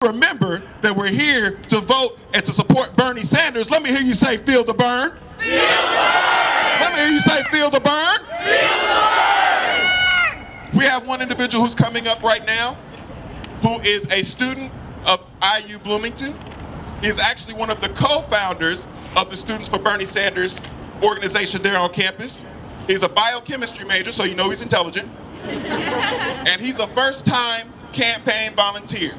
Remember that we're here to vote and to support Bernie Sanders. Let me hear you say, feel the burn. Feel the burn. Let me hear you say, feel the burn. Feel the burn. We have one individual who's coming up right now who is a student of IU Bloomington. He is actually one of the co-founders of the Students for Bernie Sanders organization there on campus. He's a biochemistry major, so you know he's intelligent. And he's a first-time campaign volunteer.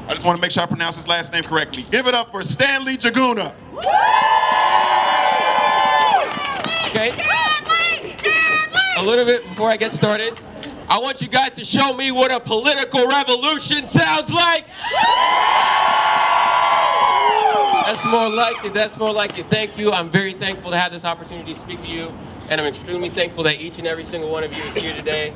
I just want to make sure I pronounce his last name correctly. Give it up for Stanley Njuguna. Okay. A little bit before I get started, I want you guys to show me what a political revolution sounds like. That's more like it. Thank you. I'm very thankful to have this opportunity to speak to you, and I'm extremely thankful that each and every single one of you is here today.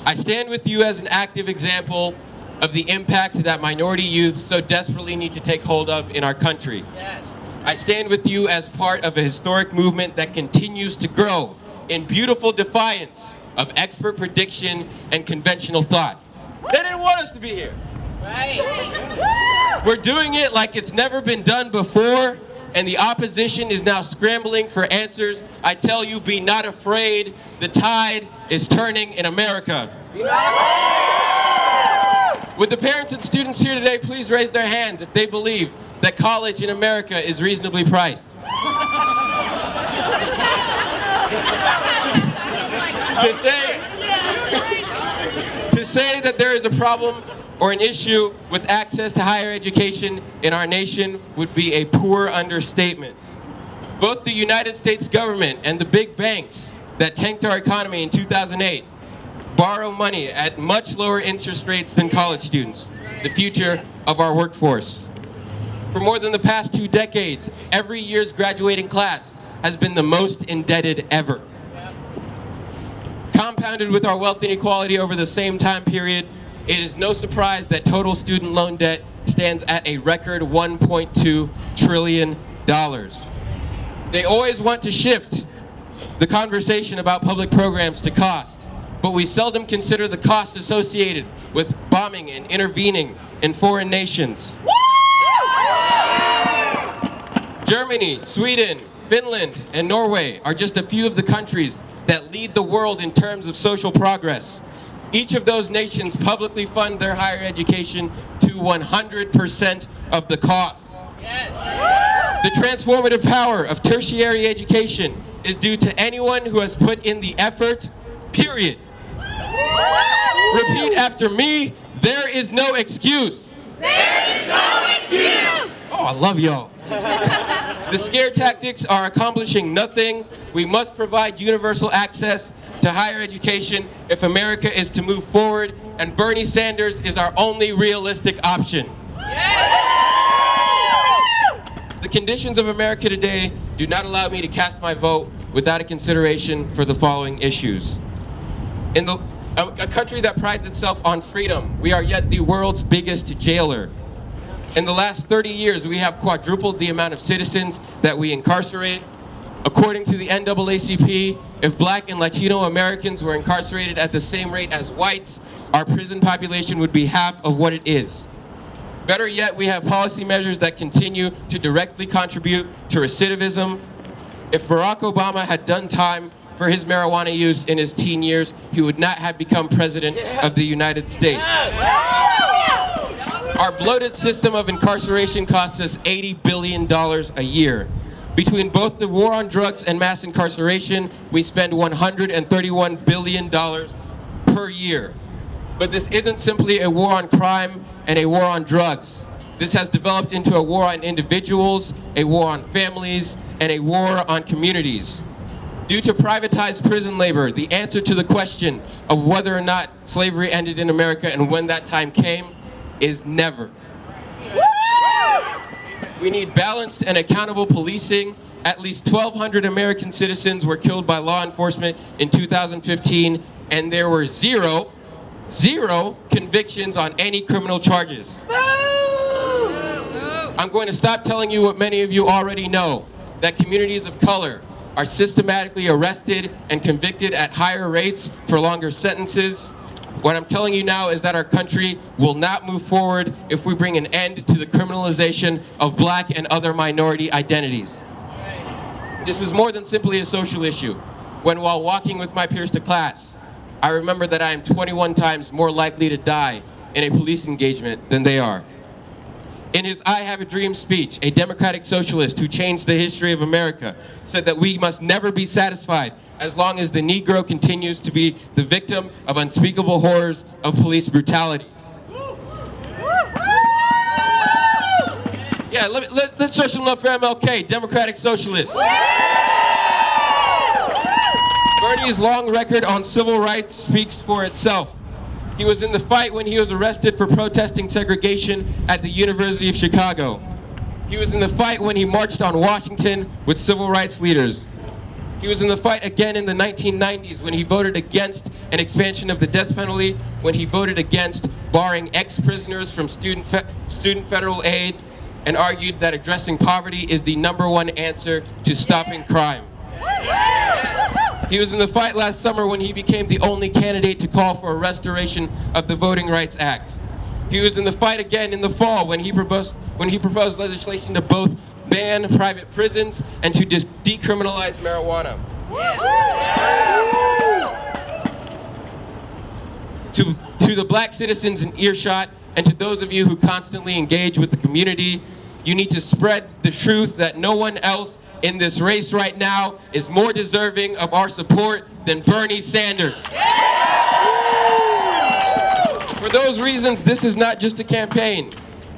I stand with you as an active example of the impact that minority youth so desperately need to take hold of in our country. Yes. I stand with you as part of a historic movement that continues to grow in beautiful defiance of expert prediction and conventional thought. They didn't want us to be here. Right. We're doing it like it's never been done before, and the opposition is now scrambling for answers. I tell you, be not afraid. The tide is turning in America. Be not afraid. Would the parents and students here today please raise their hands if they believe that college in America is reasonably priced? To say that there is a problem or an issue with access to higher education in our nation would be a poor understatement. Both the United States government and the big banks that tanked our economy in 2008 borrow money at much lower interest rates than college students, the future of our workforce. For more than the past 2 decades, every year's graduating class has been the most indebted ever. Compounded with our wealth inequality over the same time period, it is no surprise that total student loan debt stands at a record $1.2 trillion. They always want to shift the conversation about public programs to cost, but we seldom consider the costs associated with bombing and intervening in foreign nations. Germany, Sweden, Finland, and Norway are just a few of the countries that lead the world in terms of social progress. Each of those nations publicly fund their higher education to 100% of the cost. Yes. The transformative power of tertiary education is due to anyone who has put in the effort, period. Repeat after me, there is no excuse. There is no excuse. Oh, I love y'all. The scare tactics are accomplishing nothing. We must provide universal access to higher education if America is to move forward, and Bernie Sanders is our only realistic option. The conditions of America today do not allow me to cast my vote without a consideration for the following issues. In a country that prides itself on freedom, we are yet the world's biggest jailer. In the last 30 years, we have quadrupled the amount of citizens that we incarcerate. According to the NAACP, if Black and Latino Americans were incarcerated at the same rate as whites, our prison population would be half of what it is. Better yet, we have policy measures that continue to directly contribute to recidivism. If Barack Obama had done time for his marijuana use in his teen years, he would not have become president of the United States. Our bloated system of incarceration costs us $80 billion a year. Between both the war on drugs and mass incarceration, we spend $131 billion per year. But this isn't simply a war on crime and a war on drugs. This has developed into a war on individuals, a war on families, and a war on communities. Due to privatized prison labor, the answer to the question of whether or not slavery ended in America and when that time came is never. We need balanced and accountable policing. At least 1,200 American citizens were killed by law enforcement in 2015, and there were zero convictions on any criminal charges. I'm going to stop telling you what many of you already know, that communities of color are systematically arrested and convicted at higher rates for longer sentences. What I'm telling you now is that our country will not move forward if we bring an end to the criminalization of black and other minority identities. This is more than simply a social issue. When while walking with my peers to class, I remember that I am 21 times more likely to die in a police engagement than they are. In his I Have a Dream speech, a democratic socialist who changed the history of America said that we must never be satisfied as long as the Negro continues to be the victim of unspeakable horrors of police brutality. Yeah, let's show some love for MLK, democratic socialist. Bernie's long record on civil rights speaks for itself. He was in the fight when he was arrested for protesting segregation at the University of Chicago. He was in the fight when he marched on Washington with civil rights leaders. He was in the fight again in the 1990s when he voted against an expansion of the death penalty, when he voted against barring ex-prisoners from student federal aid, and argued that addressing poverty is the #1 answer to stopping crime. He was in the fight last summer when he became the only candidate to call for a restoration of the Voting Rights Act. He was in the fight again in the fall when he proposed legislation to both ban private prisons and to decriminalize marijuana. To the black citizens in earshot and to those of you who constantly engage with the community, you need to spread the truth that no one else in this race right now is more deserving of our support than Bernie Sanders. For those reasons, this is not just a campaign.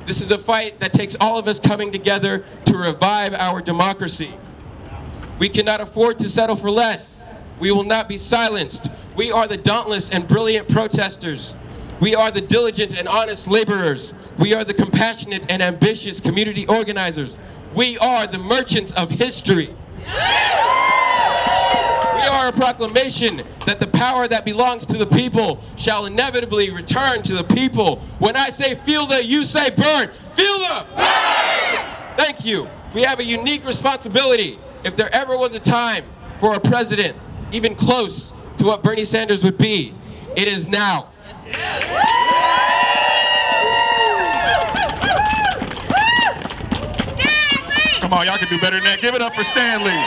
This is a fight that takes all of us coming together to revive our democracy. We cannot afford to settle for less. We will not be silenced. We are the dauntless and brilliant protesters. We are the diligent and honest laborers. We are the compassionate and ambitious community organizers. We are the merchants of history. We are a proclamation that the power that belongs to the people shall inevitably return to the people. When I say feel the, you say burn. Feel the burn! Thank you. We have a unique responsibility. If there ever was a time for a president even close to what Bernie Sanders would be, it is now. Come on, y'all can do better than that. Give it up for Stanley.